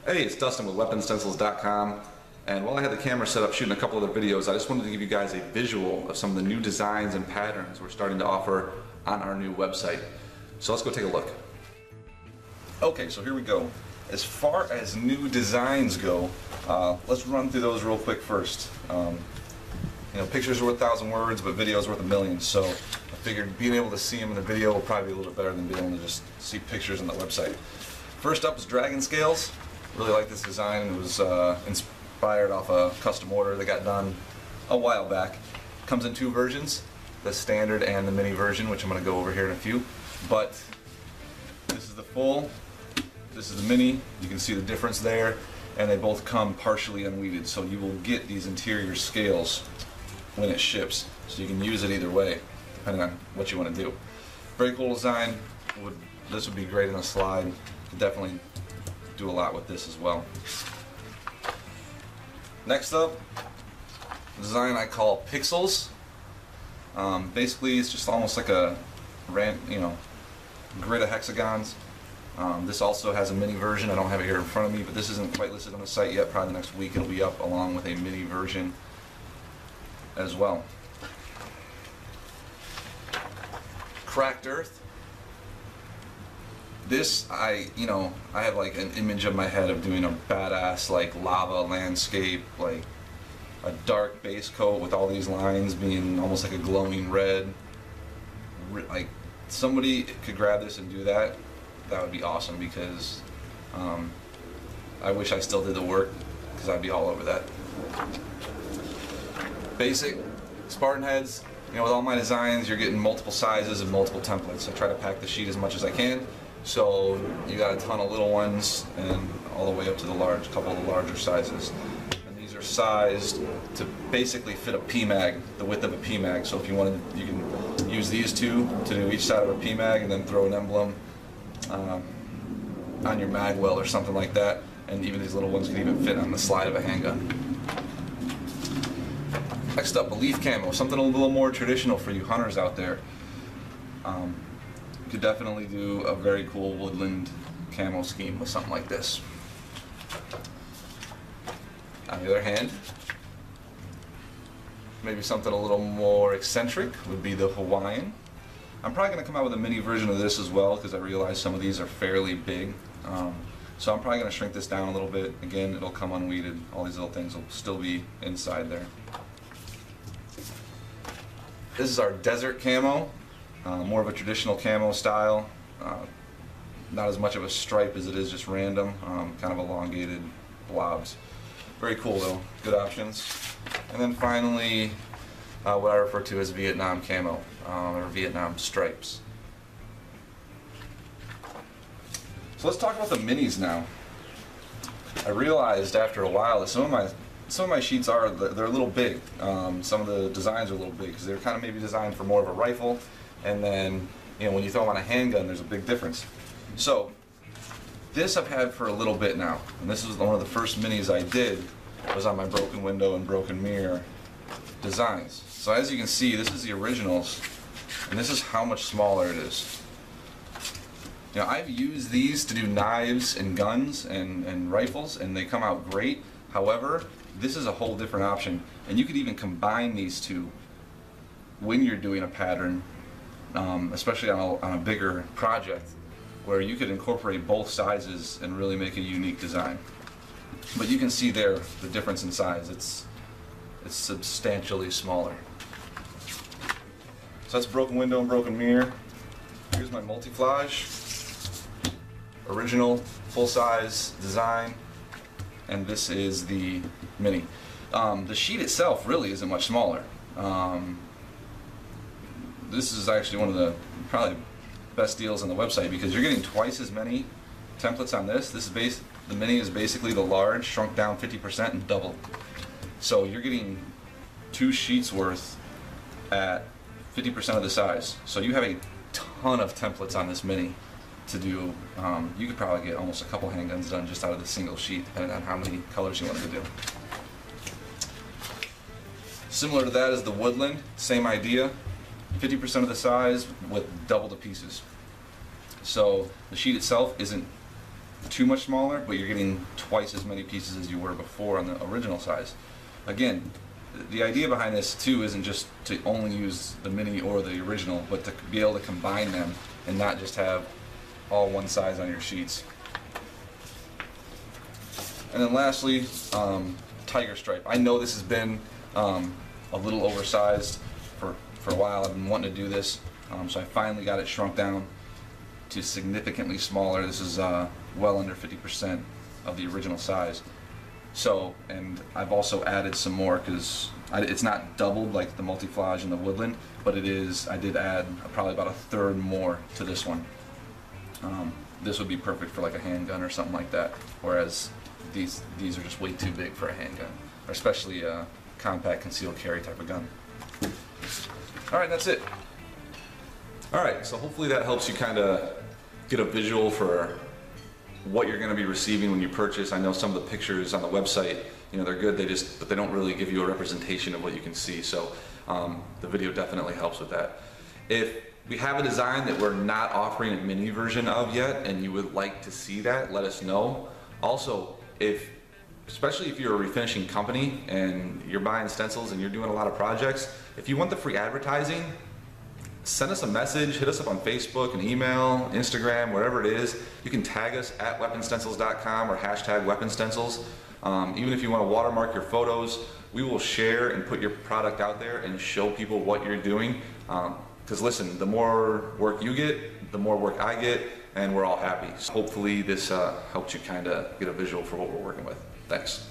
Hey, it's Dustin with weaponstencils.com, and while I had the camera set up shooting a couple other videos, I just wanted to give you guys a visual of some of the new designs and patterns we're starting to offer on our new website. So let's go take a look. Okay, so here we go. As far as new designs go, let's run through those real quick first. Pictures are worth 1,000 words, but video is worth 1,000,000. So I figured being able to see them in the video will probably be a little bit better than being able to just see pictures on the website. First up is Dragon Scales. Really like this design. It was inspired off a custom order that got done a while back. Comes in two versions, the standard and the mini version, which I'm going to go over here in a few. But this is the full, this is the mini. You can see the difference there, and they both come partially unweeded, so you will get these interior scales when it ships, so you can use it either way depending on what you want to do. Very cool design. This would be great in a slide. Could definitely do a lot with this as well. Next up, design I call Pixels. Basically, it's just almost like a grid of hexagons. This also has a mini version. I don't have it here in front of me, but this isn't quite listed on the site yet. Probably the next week it'll be up along with a mini version as well. Cracked Earth. This, I have like an image in my head of doing a badass like lava landscape, like a dark base coat with all these lines being almost like a glowing red. Like somebody could grab this and do that. That would be awesome, because I wish I still did the work, because I'd be all over that. Basic Spartan heads. With all my designs, you're getting multiple sizes and multiple templates. I try to pack the sheet as much as I can. So you got a ton of little ones and all the way up to the large, couple of the larger sizes. And these are sized to basically fit a PMAG, the width of a PMAG. So if you wanted, you can use these two to do each side of a PMAG and then throw an emblem on your mag well or something like that. And even these little ones can even fit on the slide of a handgun. Next up, a leaf camo, something a little more traditional for you hunters out there. You could definitely do a very cool woodland camo scheme with something like this. On the other hand, maybe something a little more eccentric would be the Hawaiian. I'm probably going to come out with a mini version of this as well, because I realize some of these are fairly big. So I'm probably going to shrink this down a little bit. Again, it'll come unweeded. All these little things will still be inside there. This is our desert camo. More of a traditional camo style, not as much of a stripe as it is just random, kind of elongated blobs. Very cool though, good options. And then finally, what I refer to as Vietnam camo, or Vietnam stripes. So let's talk about the minis now. I realized after a while that some of my sheets they're a little big. Some of the designs are a little big because they're kind of maybe designed for more of a rifle. And then, when you throw them on a handgun, there's a big difference. So, this I've had for a little bit now, and this was one of the first minis I did, was on my broken window and broken mirror designs. So as you can see, this is the originals, and this is how much smaller it is. I've used these to do knives and guns and rifles, and they come out great. However, this is a whole different option, and you could even combine these two when you're doing a pattern. Especially on a bigger project, where you could incorporate both sizes and really make a unique design. But you can see there the difference in size. It's substantially smaller. So that's broken window and broken mirror. Here's my multi-flage, original full-size design, and this is the mini. The sheet itself really isn't much smaller. This is actually one of the probably best deals on the website, because you're getting twice as many templates on this. The mini is basically the large shrunk down 50% and double. So you're getting 2 sheets worth at 50% of the size. So you have a ton of templates on this mini to do. You could probably get almost a couple handguns done just out of the single sheet, depending on how many colors you wanted to do. Similar to that is the woodland, same idea. 50% of the size with double the pieces. So the sheet itself isn't too much smaller, but you're getting twice as many pieces as you were before on the original size. Again, the idea behind this too isn't just to only use the mini or the original, but to be able to combine them and not just have all one size on your sheets. And then lastly, tiger stripe. I know this has been a little oversized for a while. I've been wanting to do this, so I finally got it shrunk down to significantly smaller. This is well under 50% of the original size. So, and I've also added some more because it's not doubled like the Multiflage and the Woodland, but it is. I did add probably about a third more to this one. This would be perfect for like a handgun or something like that, whereas these are just way too big for a handgun, or especially a compact concealed carry type of gun. All right, that's it. All right, so hopefully that helps you kind of get a visual for what you're going to be receiving when you purchase. I know some of the pictures on the website, you know, they're good, but they don't really give you a representation of what you can see. So the video definitely helps with that. If we have a design that we're not offering a mini version of yet, and you would like to see that, let us know. Also, especially if you're a refinishing company and you're buying stencils and you're doing a lot of projects, if you want the free advertising, send us a message, hit us up on Facebook, an email, Instagram, wherever it is. You can tag us at weaponstencils.com or hashtag weaponstencils. Even if you want to watermark your photos, we will share and put your product out there and show people what you're doing. Because listen, the more work you get, the more work I get, and we're all happy. So hopefully this helps you kind of get a visual for what we're working with. Thanks.